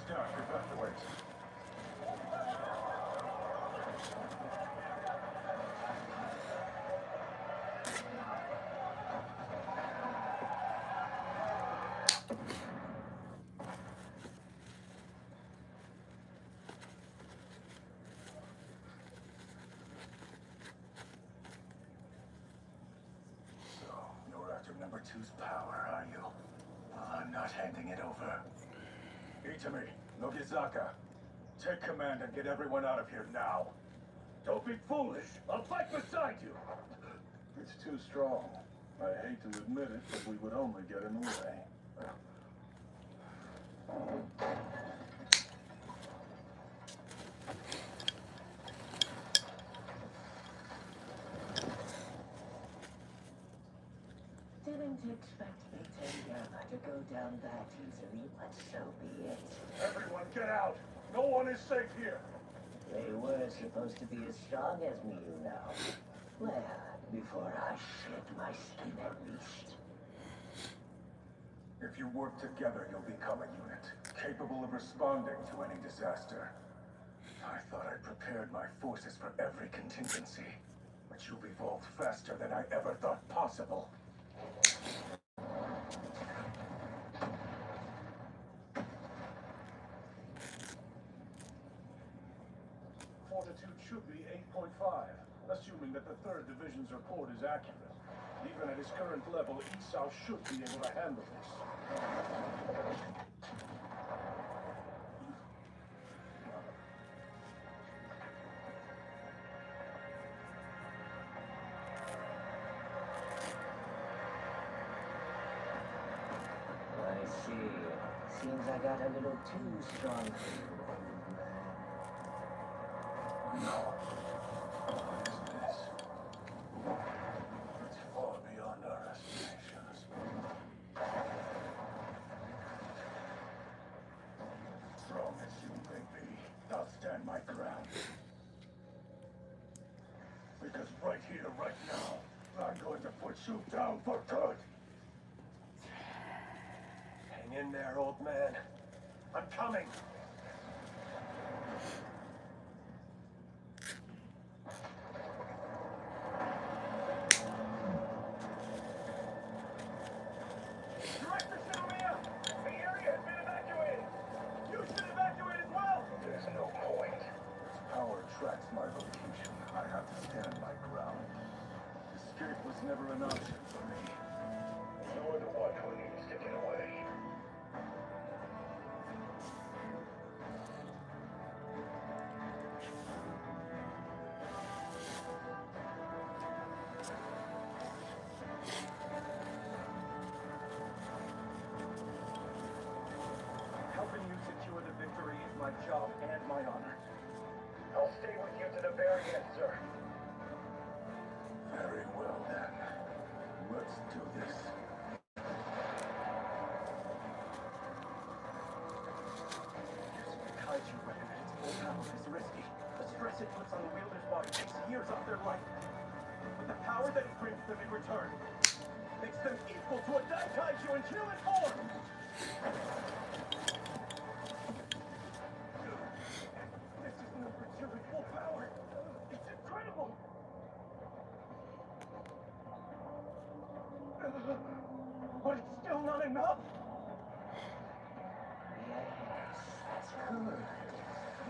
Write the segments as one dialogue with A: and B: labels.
A: staff evacuate. So, you're after number two's power, are you? Well, I'm not handing it over. Itami, Nogizaka, take command and get everyone out of here now. Don't be foolish. I'll fight beside you. It's too strong. I hate to admit it, but we would only get in the way.
B: Didn't expect Itayama to go down that easily, but so be it.
A: Everyone get out. No one is safe here.
B: They were supposed to be as strong as me, you know. Well, before I shed my skin at least.
A: If you work together, you'll become a unit, capable of responding to any disaster. I thought I prepared my forces for every contingency, but you've evolved faster than I ever thought possible. Fortitude should be 8.5, assuming that the 3rd Division's report is accurate. Even at his current level, Isao should be able to handle this.
B: I see. Seems I got a little too strong for you, old man.
A: No. What is this? It's far beyond our estimations. Strong as you may be, I'll stand my ground. Because right here, right now, I'm going to put you down for good. Hang in there, old man. I'm coming. Director Shinomiya! The area has been evacuated! You should evacuate as well! There's no point. Its power tracks my location. I have to stand my ground. Escape was never an option for me. You're the one who needs to get away. Helping you secure the victory is my job and my honor. I'll stay with you to the very end, sir. Very well, then. Let's do this. Using a kaiju weapon at its full power is risky. The stress it puts on the wielder's body takes years off their life. But the power that it brings them in return makes them equal to a Daikaiju in human form! This is number 2 in full power. It's incredible! But it's still not enough!
B: Yes, that's good.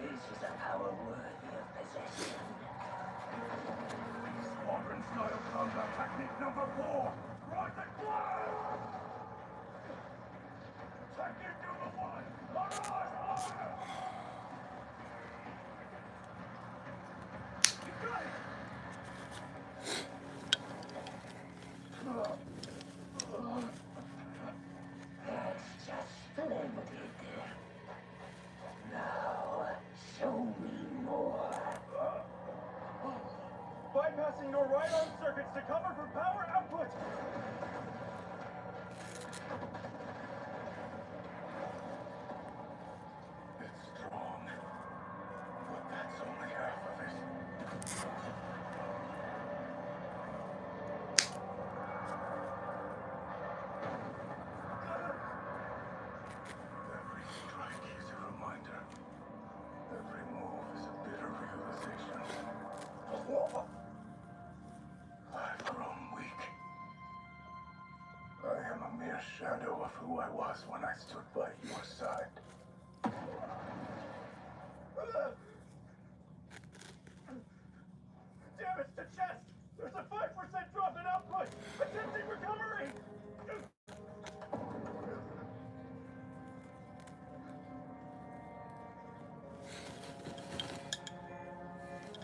B: This is a power worthy of possession.
A: Squadron style combat technique number 4! Rise and fly! Technique number 1! Barrage fire! You got it!
B: That's just splendid. Now, show me more.
A: Bypassing your right arm circuits to cover for power output! A mere shadow of who I was when I stood by your side. Damage to chest! There's a 5% drop in output! Attempting recovery!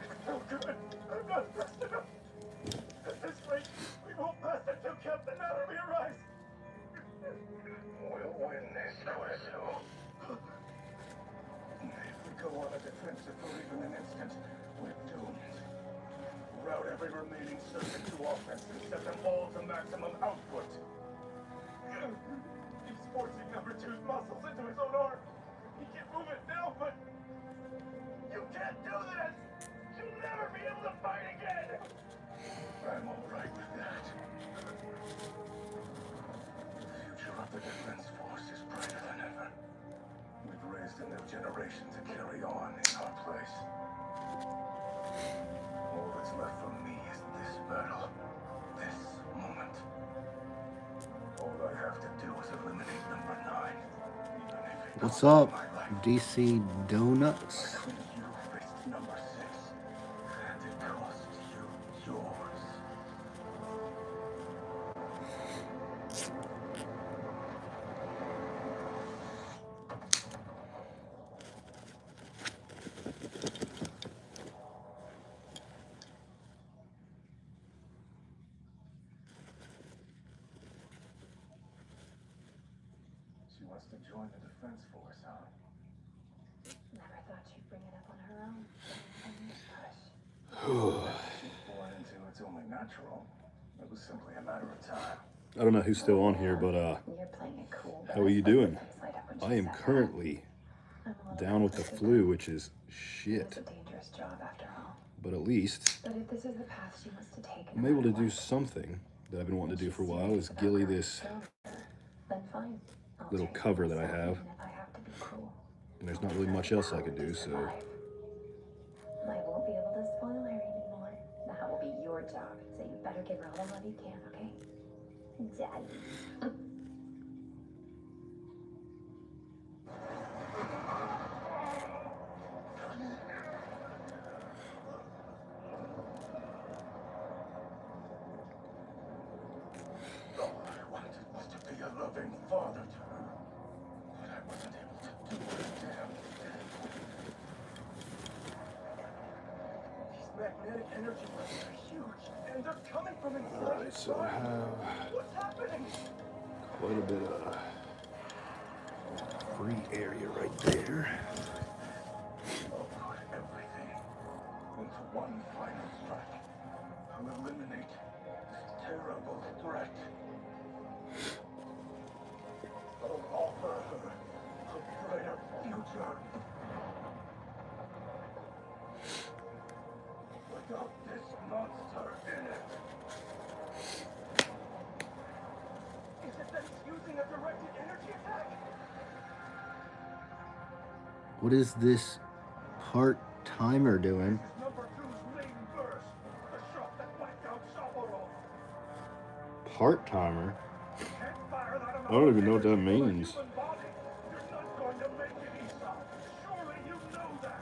A: It's no good! I'm not fast enough! At this rate, we won't pass until Captain Anatomy arrives! We'll win this, Corso. If we go on a defensive for even an instant, we're doomed. Route every remaining circuit to offense and set them all to maximum output. He's forcing number two's muscles into his own arm. He can move it now, but you can't do this! You'll never be able to fight again! I'm alright with that. The future of the Defense Force is brighter than ever. We've raised a new generation to carry on in our place. All that's left for me is this battle. This moment. All I have to do is eliminate number 9. Even if it
C: What's
A: costs
C: up,
A: my life.
C: DC Donuts?
A: When you faced number 6, and it cost you yours. She wants to join the Defense Force, huh?
D: Never thought she'd bring it up on her own.
A: She's born into it's only natural. It was simply a matter of time.
C: I don't know who's still on here, but
D: You're playing it cool.
C: how are you doing?
D: Light up when she
C: I am
D: said that.
C: currently
D: I'm a little
C: down with the
D: conflicted.
C: flu, which is
D: It's
C: shit.
D: a dangerous job after all.
C: But at least
D: But if this is the path she wants to take,
C: I'm able to do something that I've been wanting to do for a while. Is gilly this
D: Then fine. I'll
C: little
D: change
C: cover that I
D: myself,
C: have.
D: even if I have to be cruel.
C: And there's not really much else I could do, so
D: I won't be able to spoil her anymore. That will be your job. So you better give her all the love you can, okay? Daddy.
A: All I wanted was to be a loving father to her. But I wasn't able to do a damn thing. These magnetic energy waves are huge, and they're coming from inside.
C: Alright, so I have
A: What's happening?
C: quite a bit of free area right there.
A: I'll put everything into one final strike. I'll eliminate this terrible threat. I'll offer her a brighter future. Without this monster in it. Is it that he's using a directed energy attack?
C: What is this part-timer doing?
A: This is number 2's main burst. The shot that wiped out Saburo.
C: Part-timer?
A: Can't fire that amount
C: I don't
A: of
C: even know what that
A: energy from a
C: means.
A: human body. You're not going to make it, Esau. Surely you know that.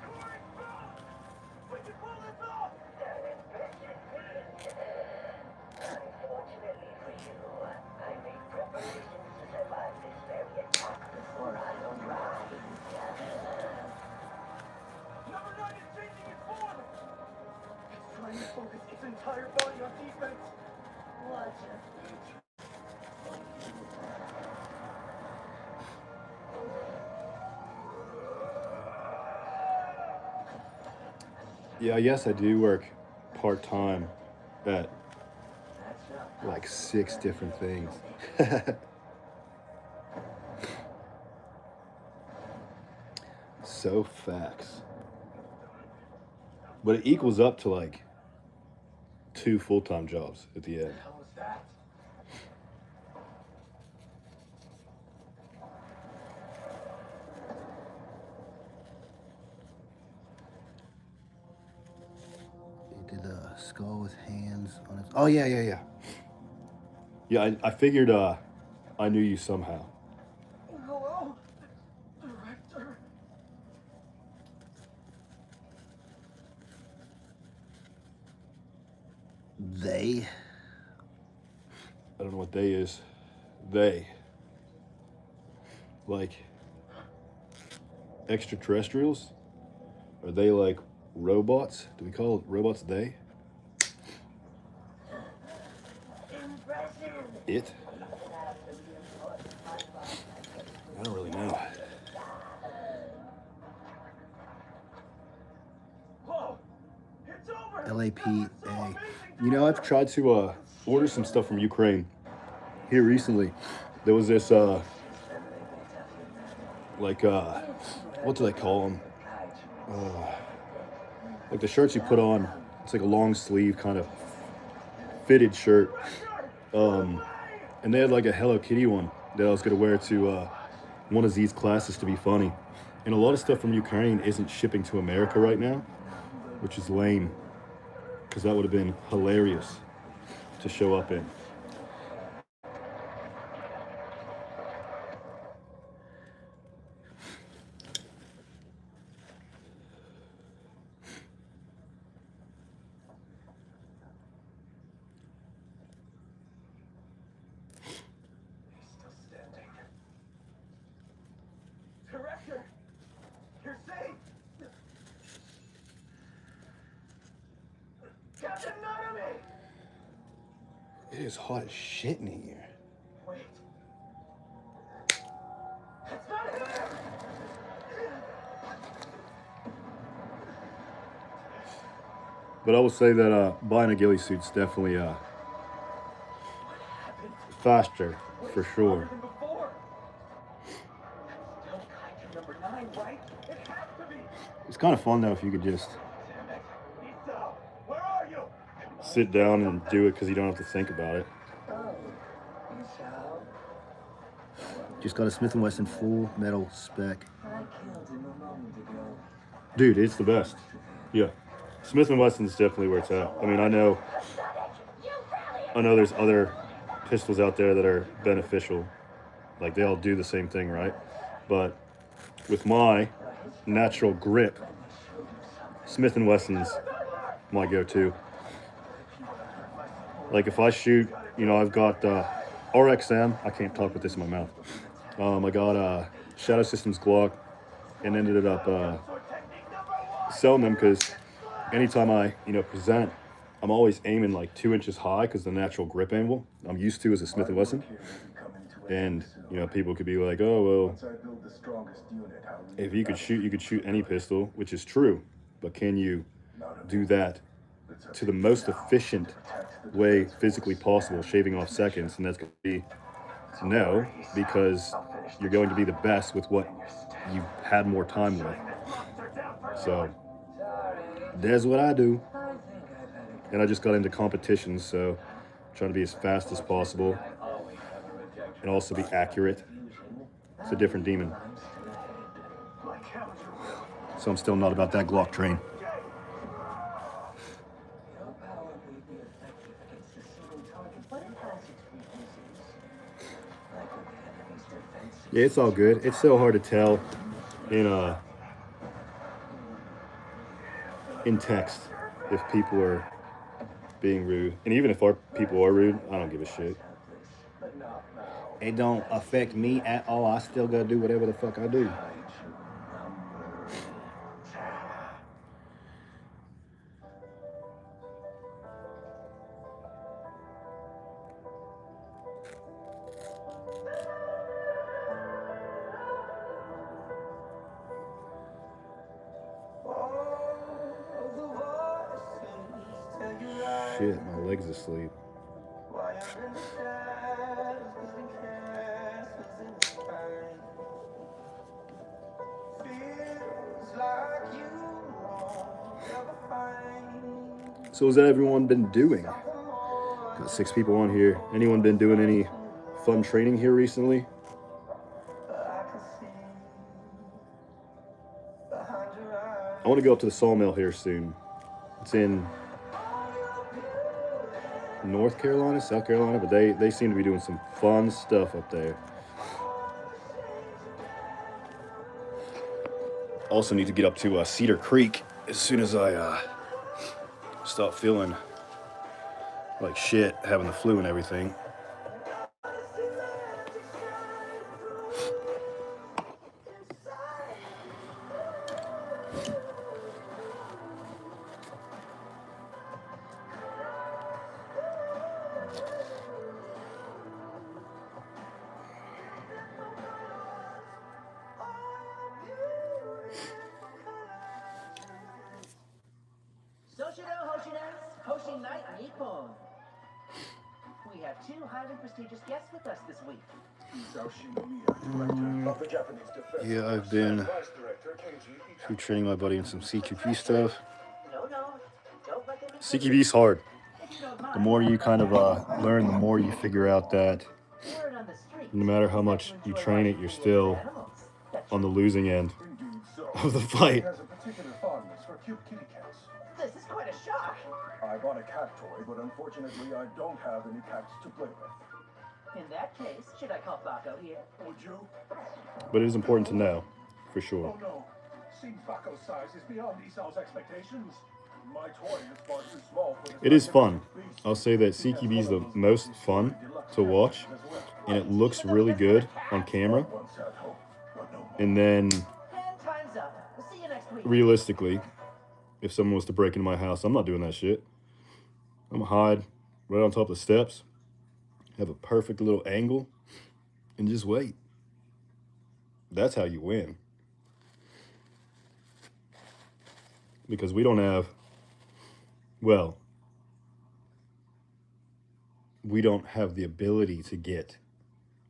A: Corey, Bob! We can pull this off!
B: Unfortunately for you, I made preparations to survive this very attack before I arrived.
A: Number 9 is changing its form! It's trying to focus its entire body on defense.
B: What a future.
C: Yeah, I guess I do work part-time at
B: That's not
C: like 6 different things. So facts. But it equals up to like 2 full-time jobs at the end.
A: How was that?
C: He did a skull with hands on his. Oh yeah. Yeah, I figured I knew you somehow.
A: Hello, Director.
E: They?
C: I don't know what they is. They. Like extraterrestrials? Are they like robots? Do we call robots they?
B: Impressive.
C: It? I don't really know.
A: Whoa, it's over.
E: LAPA.
C: You know, I've tried to order some stuff from Ukraine here recently. There was this like what do they call them? Like the shirts you put on. It's like a long sleeve kind of fitted shirt. And they had like a Hello Kitty one that I was gonna wear to one of these classes to be funny. And a lot of stuff from Ukraine isn't shipping to America right now, which is lame, because that would have been hilarious to show up in.
A: He's still standing. Director, you're safe. Captain Nanami!
C: It is hot as shit in here.
A: Wait. It's not him!
C: But I will say that buying a ghillie suit's definitely faster, for sure.
A: Than before. Still Kaiju number 9, right? It has to be.
C: It's kind of fun though if you could just
A: Damn it. Isao, where are you?
C: sit down and do it because you don't have to think about it.
B: Oh, you shall.
E: Just got a Smith & Wesson full metal spec.
B: I killed him a moment ago.
C: Dude, it's the best. Yeah. Smith & Wesson's definitely where it's at. I mean, I know there's other pistols out there that are beneficial. Like, they all do the same thing, right? But with my natural grip, Smith & Wesson's my go-to. Like, if I shoot, you know, I've got RXM. I can't talk with this in my mouth. I got Shadow Systems Glock and ended up selling them because anytime I, you know, present, I'm always aiming like 2 inches high because the natural grip angle I'm used to is a Smith & Wesson. And, you know, people could be like, oh, well,
A: Once I build the strongest unit, how
C: if you could shoot any pistol, which is true. But can you do that to the most efficient way physically possible, shaving off seconds? And that's going to be no, because you're going to be the best with what you've had more time with. So that's what I do. And I just got into competitions, so trying to be as fast as possible and also be accurate. It's a different demon. So I'm still not about that Glock train.
B: Your power may be effective against a single target, but it has its weaknesses. Like with the enemy's defense.
C: Yeah, it's all good. It's so hard to tell in text if people are being rude. And even if our people are rude, I don't give a shit.
E: It don't affect me at all. I still gotta do whatever the fuck I do.
C: Shit, my leg's asleep. So has everyone been doing? Got 6 people on here. Anyone been doing any fun training here recently? I want to go up to the sawmill here soon. It's in North Carolina, South Carolina, but they seem to be doing some fun stuff up there. Also need to get up to Cedar Creek as soon as I stop feeling like shit, having the flu and everything.
B: Soshiro Hoshin Night Nippon. We have two highly prestigious guests with us this week.
A: Zhao Shimiya, director of the Japanese Defense
C: Yeah, I've
A: Force,
C: been
A: and Vice Director Keiji
C: through
A: Ito.
C: training my buddy in some CQB stuff.
B: No, don't let them in.
C: CQB's hard.
B: If you don't
C: The
B: mind,
C: more you kind of learn, the more you figure out that
B: word on the street
C: no matter how
B: is that
C: much you train it, you're
B: enjoy
C: still
B: watching animals. That's
C: on the losing end
A: Indeed so.
C: of the
A: He
C: fight.
A: has a particular fondness for cute kitty cats.
B: This is quite a shock.
A: I bought a cat toy, but unfortunately I don't have any cats to play with.
B: In that case, should I call Bako here?
A: Would you?
C: But it is important to know, for
A: Oh
C: sure.
A: no. Seems Bako's size is beyond Esau's expectations. My toy is far too small for this
C: It is fun.
A: magnificent beast.
C: I'll say that CQB is the most fun to watch, and it looks really good on camera.
A: Once had hope, but no more.
C: And then,
B: And time's up. We'll see you next week.
C: realistically, if someone was to break into my house, I'm not doing that shit. I'm gonna hide right on top of the steps, have a perfect little angle, and just wait. That's how you win. Because we don't have, well, we don't have the ability to get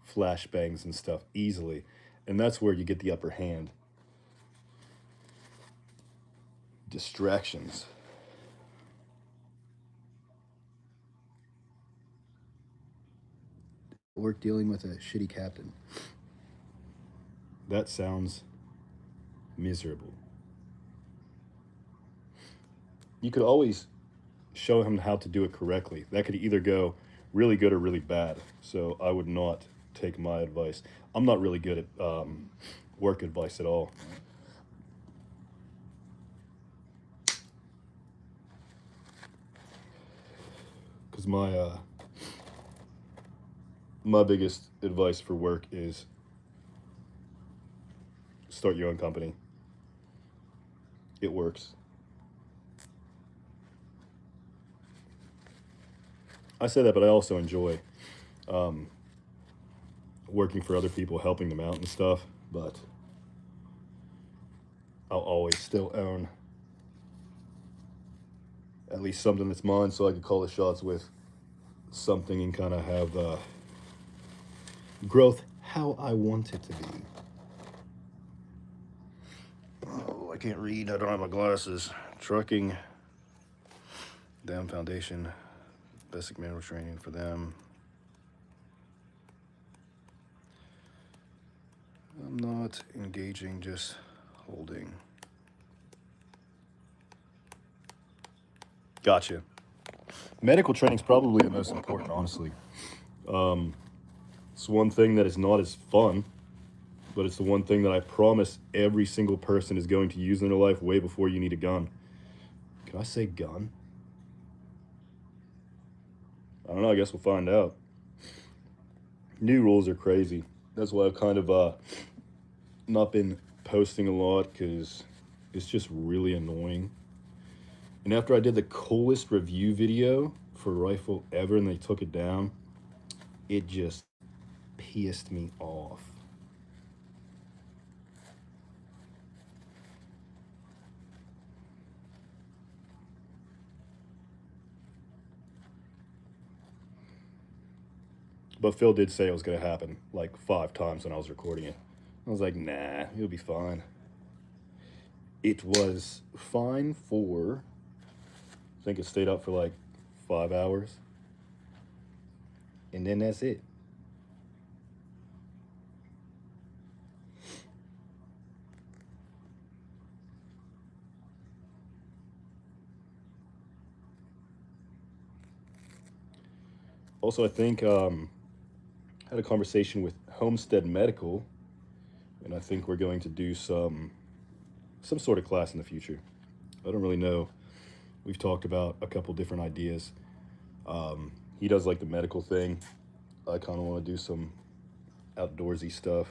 C: flashbangs and stuff easily. And that's where you get the upper hand. Distractions. Work dealing with a shitty captain. That sounds miserable. You could always show him how to do it correctly. That could either go really good or really bad. So I would not take my advice. I'm not really good at work advice at all. Because my biggest advice for work is start your own company. It works. I say that, but I also enjoy working for other people, helping them out and stuff. But I'll always still own at least something that's mine, so I could call the shots with something and kind of have growth how I want it to be. Oh, I can't read. I don't have my glasses. Trucking. Damn Foundation. Basic manual training for them. I'm not engaging, just holding. Gotcha. Medical training is probably the most important, honestly. It's one thing that is not as fun, but it's the one thing that I promise every single person is going to use in their life way before you need a gun. Can I say gun? I don't know, I guess we'll find out. New rules are crazy. That's why I've kind of not been posting a lot, because it's just really annoying. And after I did the coolest review video for a rifle ever and they took it down, it just pissed me off. But Phil did say it was going to happen like 5 times when I was recording it. I was like, nah, it'll be fine. It was fine for, I think it stayed up for like 5 hours. And then that's it. Also, I think had a conversation with Homestead Medical, and I think we're going to do some sort of class in the future. I don't really know. We've talked about a couple different ideas. He does like the medical thing. I kind of want to do some outdoorsy stuff.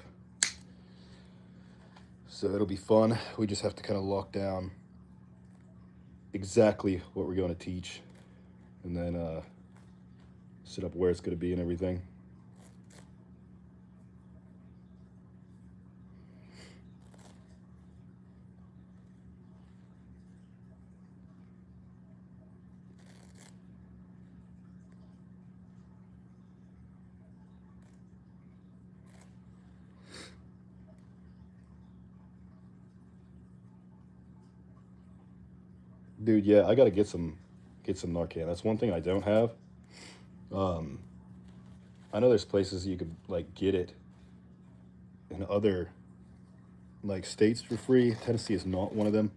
C: So it'll be fun. We just have to kind of lock down exactly what we're going to teach, and then set up where it's going to be and everything. Dude, yeah, I gotta get some Narcan. That's one thing I don't have. I know there's places you could like get it in other like states for free. Tennessee is not one of them.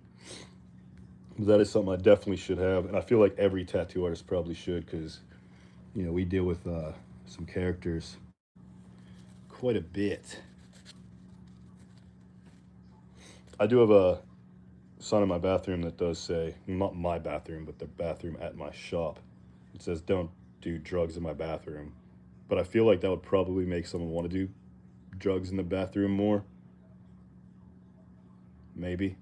C: But that is something I definitely should have, and I feel like every tattoo artist probably should, because we deal with some characters quite a bit. I do have a sign in my bathroom that does say, not my bathroom, but the bathroom at my shop. It says, "Don't do drugs in my bathroom." But I feel like that would probably make someone want to do drugs in the bathroom more. Maybe.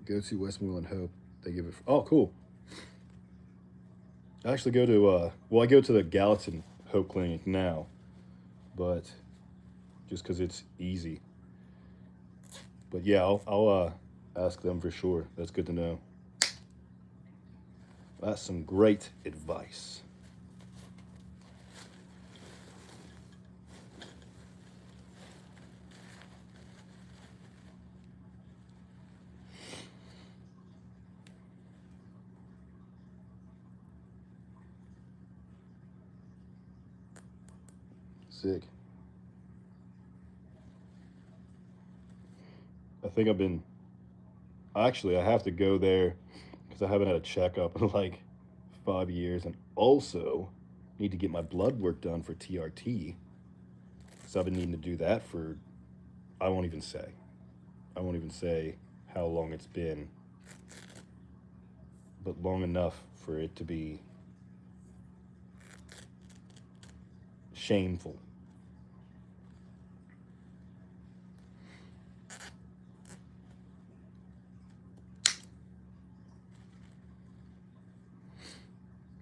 C: Go to Westmoreland Hope. They give it. Oh, cool. I actually go to, I go to the Gallatin Hope Clinic now, but just because it's easy. But yeah, I'll ask them for sure. That's good to know. That's some great advice. Sick. I think I have to go there because I haven't had a checkup in like 5 years, and also need to get my blood work done for TRT. So I've been needing to do that for, I won't even say how long it's been, but long enough for it to be shameful.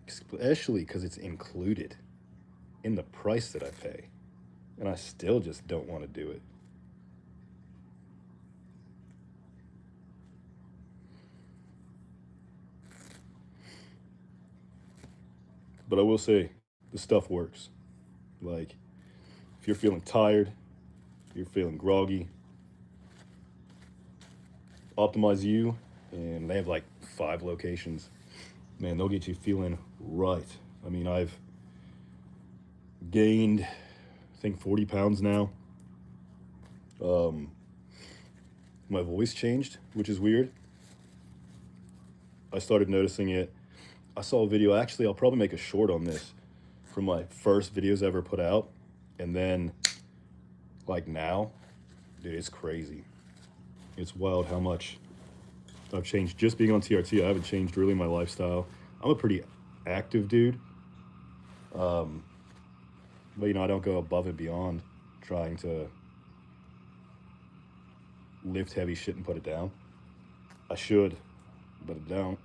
C: Especially because it's included in the price that I pay, and I still just don't want to do it. But I will say, the stuff works. Like, if you're feeling tired, if you're feeling groggy, Optimize You, and they have like 5 locations. Man, they'll get you feeling right. I mean, I've gained, I think, 40 pounds now. My voice changed, which is weird. I started noticing it. I saw a video, actually, I'll probably make a short on this, from my first videos I ever put out. And then, like now, dude, it's crazy. It's wild how much I've changed just being on TRT. I haven't changed really my lifestyle. I'm a pretty active dude. But I don't go above and beyond trying to lift heavy shit and put it down. I should, but I don't.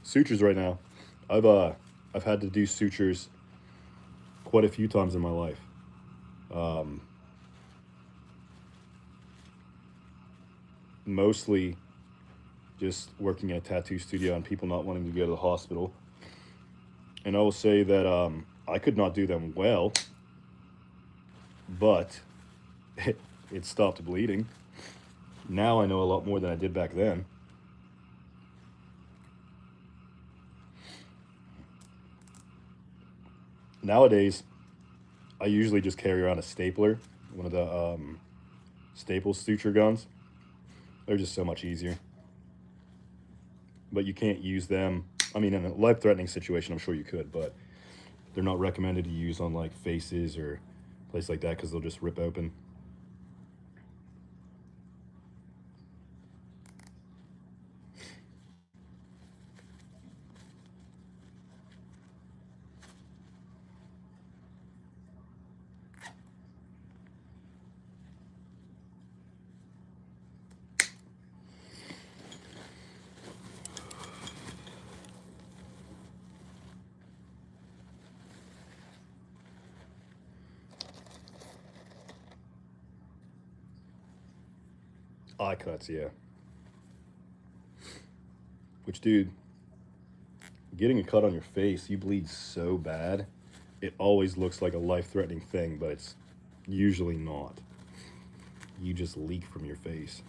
C: Sutures right now. I've had to do sutures quite a few times in my life. Mostly just working at a tattoo studio and people not wanting to go to the hospital. And I will say that I could not do them well, but it stopped bleeding. Now I know a lot more than I did back then. Nowadays, I usually just carry around a stapler, one of the staple suture guns. They're just so much easier. But you can't use them. I mean, in a life-threatening situation, I'm sure you could, but they're not recommended to use on like faces or place like that because they'll just rip open. Eye cuts, yeah. Which, dude, getting a cut on your face, you bleed so bad, it always looks like a life-threatening thing, but it's usually not. You just leak from your face.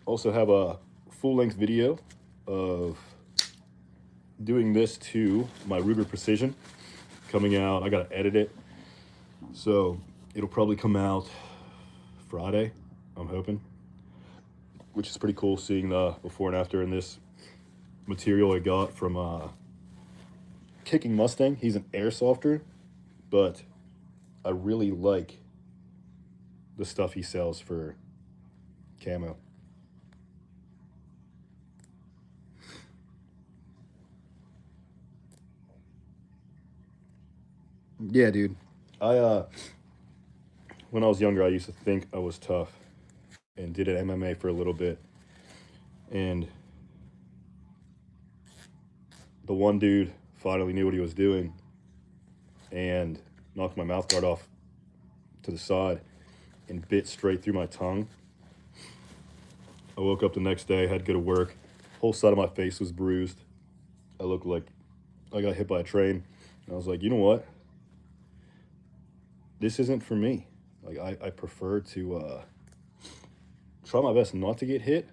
C: Also have a full-length video of doing this to my Ruger Precision coming out. I gotta edit it, so it'll probably come out Friday, I'm hoping, which is pretty cool seeing the before and after in this material I got from Kicking Mustang. He's an airsofter, but I really like the stuff he sells for camo. Yeah, dude. When I was younger, I used to think I was tough and did an MMA for a little bit. And the one dude finally knew what he was doing and knocked my mouth guard off to the side and bit straight through my tongue. I woke up the next day, had to go to work. Whole side of my face was bruised. I looked like I got hit by a train. And I was like, you know what? This isn't for me. Like, I prefer to try my best not to get hit,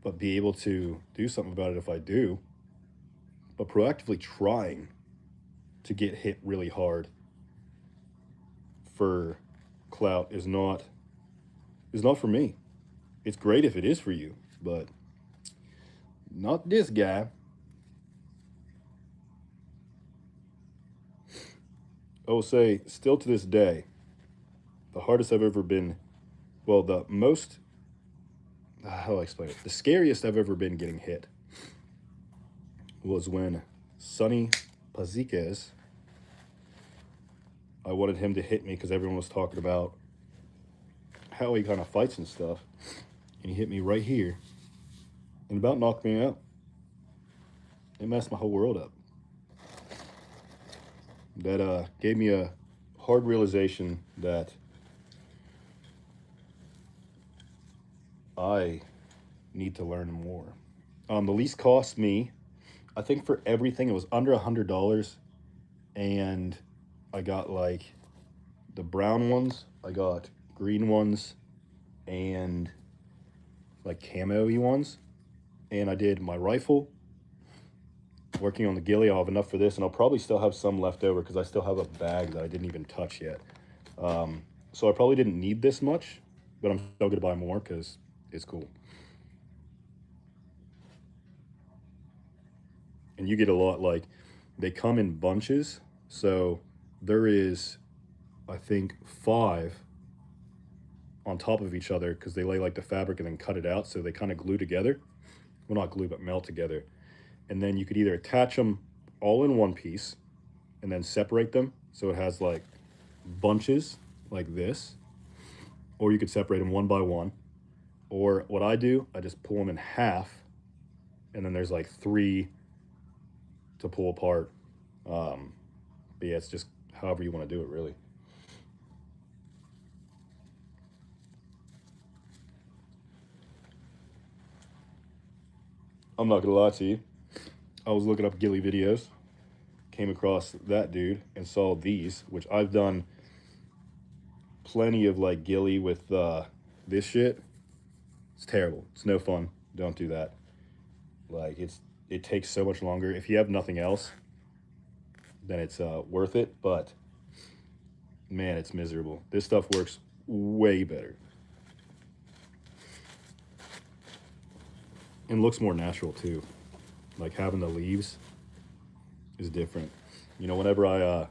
C: but be able to do something about it if I do. But proactively trying to get hit really hard for clout is not for me. It's great if it is for you, but not this guy. I will say, still to this day, the hardest I've ever been, well, the most, how do I explain it? The scariest I've ever been getting hit was when Sonny Paziquez, I wanted him to hit me because everyone was talking about how he kind of fights and stuff. And he hit me right here and about knocked me out. It messed my whole world up. That gave me a hard realization that I need to learn more. The lease cost me, I think for everything, it was under $100. And I got like the brown ones, I got green ones, and like camo-y ones. And I did my rifle, working on the ghillie. I'll have enough for this, and I'll probably still have some left over because I still have a bag that I didn't even touch yet. So I probably didn't need this much, but I'm still gonna buy more because it's cool. And you get a lot, like, they come in bunches, so there is, I think, 5 on top of each other because they lay like the fabric and then cut it out, so they kind of glue together. Well, not glue, but melt together. And then you could either attach them all in one piece and then separate them so it has like bunches like this, or you could separate them one by one. Or what I do, I just pull them in half, and then there's like 3 to pull apart. But yeah, it's just however you want to do it, really. I'm not gonna lie to you. I was looking up ghillie videos, came across that dude, and saw these, which I've done plenty of like ghillie with this shit. It's terrible. It's no fun. Don't do that. Like it takes so much longer. If you have nothing else, then it's worth it. But man, it's miserable. This stuff works way better and looks more natural too. Like having the leaves is different. You know, whenever I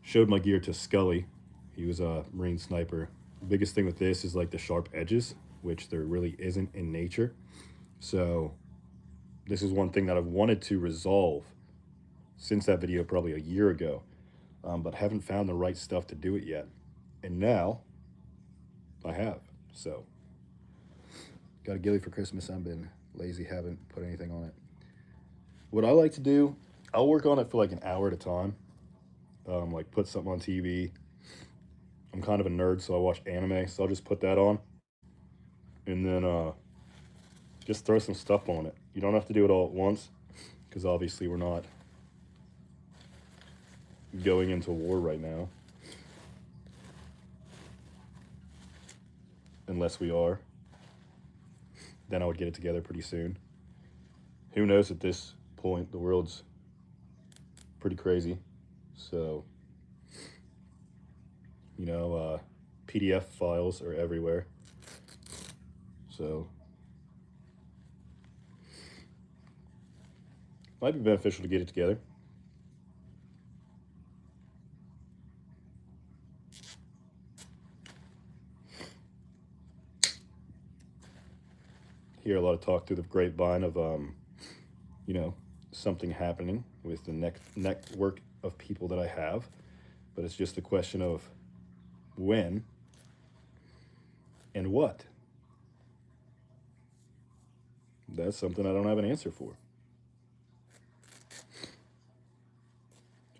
C: showed my gear to Scully, he was a Marine sniper. The biggest thing with this is like the sharp edges, which there really isn't in nature. So this is one thing that I've wanted to resolve since that video probably a year ago, but haven't found the right stuff to do it yet. And now I have. So got a ghillie for Christmas. I've been lazy, haven't put anything on it. What I like to do, I'll work on it for like an hour at a time. Like put something on TV. I'm kind of a nerd, so I watch anime, so I'll just put that on. And then just throw some stuff on it. You don't have to do it all at once, because obviously we're not going into war right now. Unless we are. Then I would get it together pretty soon. Who knows at this point, the world's pretty crazy. So, you know, PDF files are everywhere. So, might be beneficial to get it together. Hear a lot of talk through the grapevine of, you know, something happening with the network of people that I have. But it's just a question of when and what. That's something I don't have an answer for.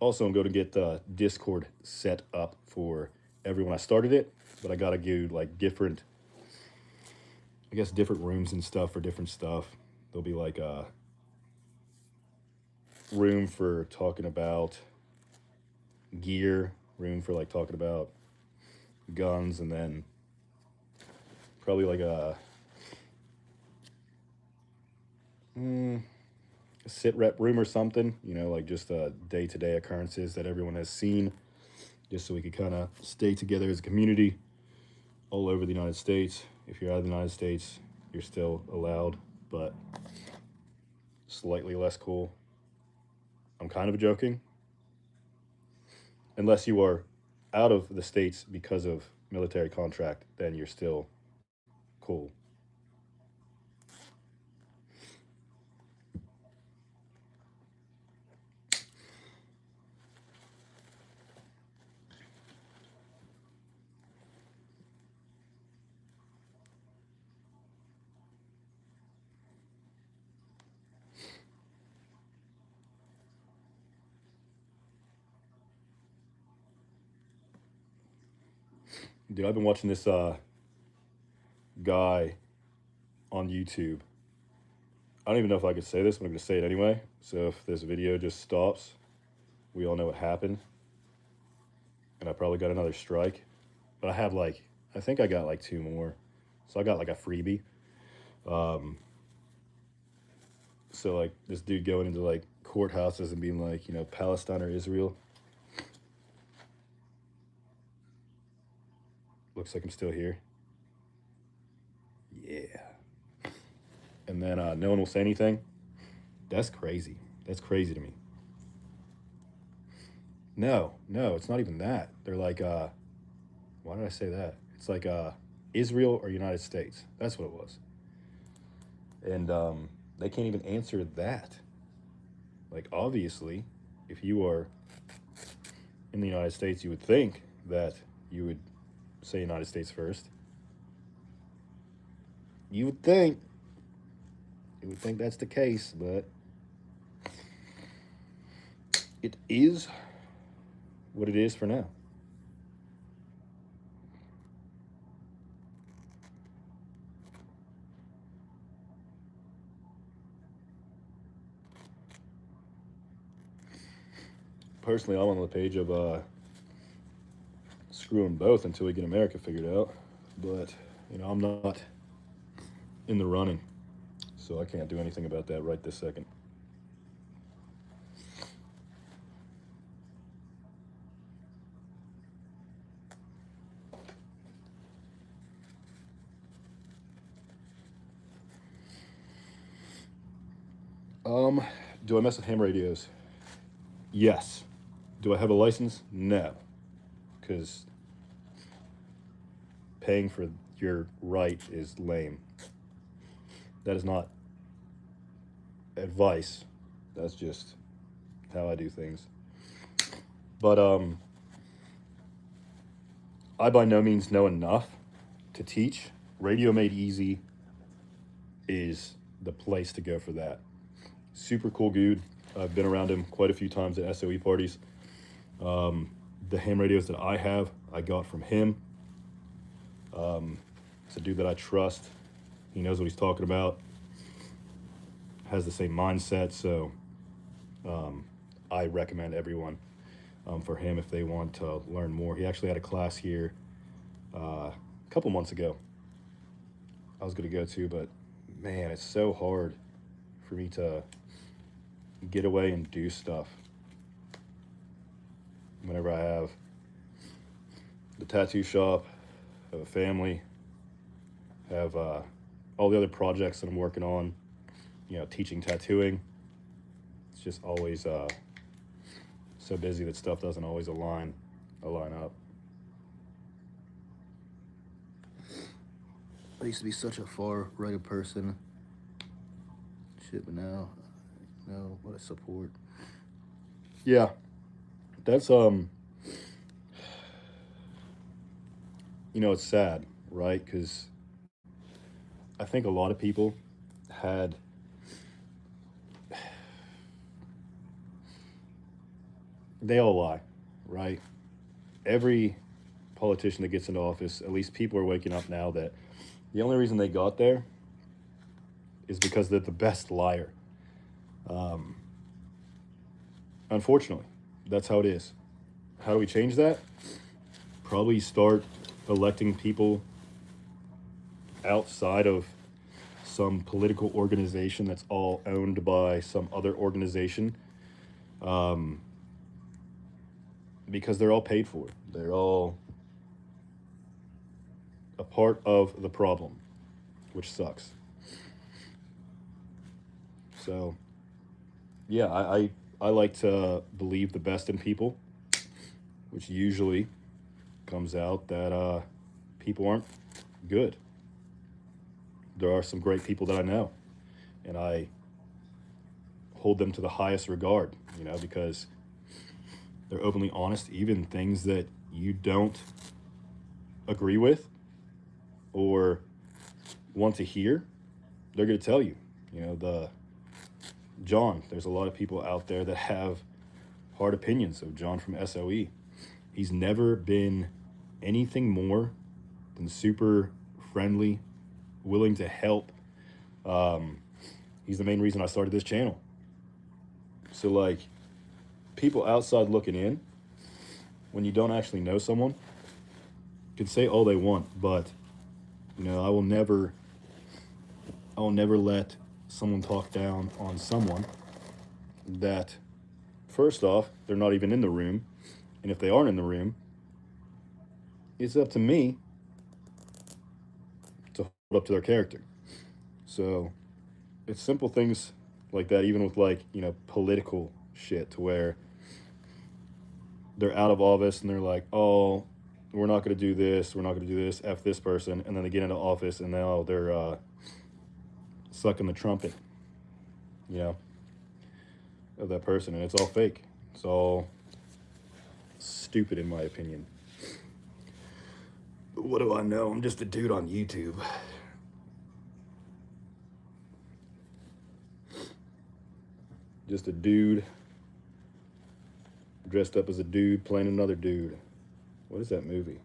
C: Also, I'm going to get Discord set up for everyone. I started it, but I got to do like different, I guess, different rooms and stuff for different stuff. There'll be like a room for talking about gear, room for like talking about guns, and then probably like a sit rep room or something, you know, like just day-to-day occurrences that everyone has seen, just so we could kind of stay together as a community all over the United States. If you're out of the United States, you're still allowed, but slightly less cool. I'm kind of joking. Unless you are out of the States because of military contract, then you're still cool. Dude, I've been watching this guy on YouTube. I don't even know if I could say this, but I'm going to say it anyway. So if this video just stops, we all know what happened. And I probably got another strike. But I have like, I think I got like 2 more. So I got like a freebie. So like this dude going into like courthouses and being like, you know, Palestine or Israel. Looks like I'm still here. Yeah. And then no one will say anything. That's crazy. That's crazy to me. No, it's not even that. They're like, why did I say that? It's like Israel or United States. That's what it was. And they can't even answer that. Like, obviously, if you are in the United States, you would think that you would say United States first. You would think that's the case, but it is what it is for now. personally, I'm on the page of screwing both until we get America figured out. But, you know, I'm not in the running, so I can't do anything about that right this second. Do I mess with ham radios? Yes. Do I have a license? No. Because paying for your right is lame. That is not advice. That's just how I do things. But I by no means know enough to teach. Radio Made Easy is the place to go for that. Super cool dude. I've been around him quite a few times at SOE parties. The ham radios that I have, I got from him. It's a dude that I trust. He knows what he's talking about. Has the same mindset, so I recommend everyone for him if they want to learn more. He actually had a class here a couple months ago I was going to go to, but man, it's so hard for me to get away and do stuff whenever I have the tattoo shop, have a family, have all the other projects that I'm working on, you know, teaching tattooing. It's just always so busy that stuff doesn't always align up.
E: I used to be such a far-righted person. Shit, but now, no, what a support.
C: Yeah, that's you know, it's sad, right? Because I think a lot of people had they all lie, right? Every politician that gets into office, at least people are waking up now that the only reason they got there is because they're the best liar. Unfortunately, that's how it is. How do we change that? Probably start electing people outside of some political organization that's all owned by some other organization. Because they're all paid for. They're all a part of the problem, which sucks. So, yeah, I like to believe the best in people, which usually comes out that people aren't good. There are some great people that I know, and I hold them to the highest regard, you know, because they're openly honest, even things that you don't agree with or want to hear, they're going to tell you. You know, John, there's a lot of people out there that have hard opinions of John from SOE. He's never been anything more than super friendly, willing to help. He's the main reason I started this channel. So, like, people outside looking in, when you don't actually know someone, can say all they want, but, you know, I will never let someone talk down on someone that, first off, they're not even in the room, and if they aren't in the room, it's up to me to hold up to their character. So it's simple things like that, even with, like, you know, political shit, to where they're out of office and they're like, oh, we're not going to do this, we're not going to do this, F this person, and then they get into office and now they're sucking the trumpet, you know, of that person, and it's all fake. It's all stupid, in my opinion. But what do I know? I'm just a dude on YouTube. Just a dude dressed up as a dude playing another dude. What is that movie?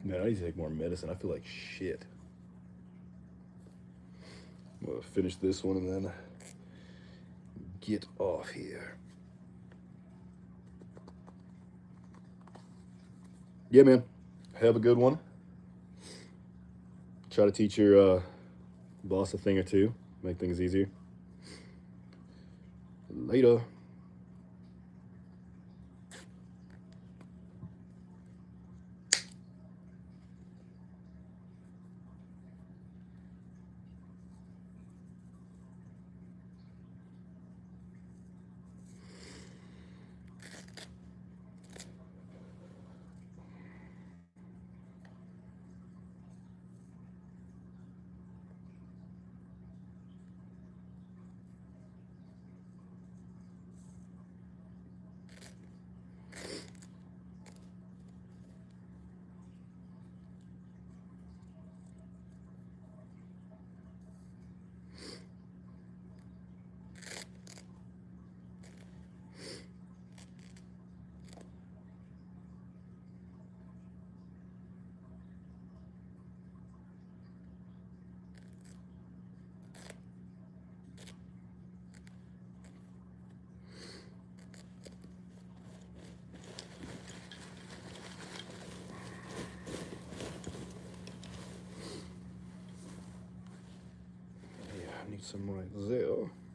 C: Man, I need to take more medicine. I feel like shit. I'm gonna finish this one and then get off here. Yeah, man. Have a good one. Try to teach your boss a thing or two. Make things easier. Later. Yeah, I need some right there.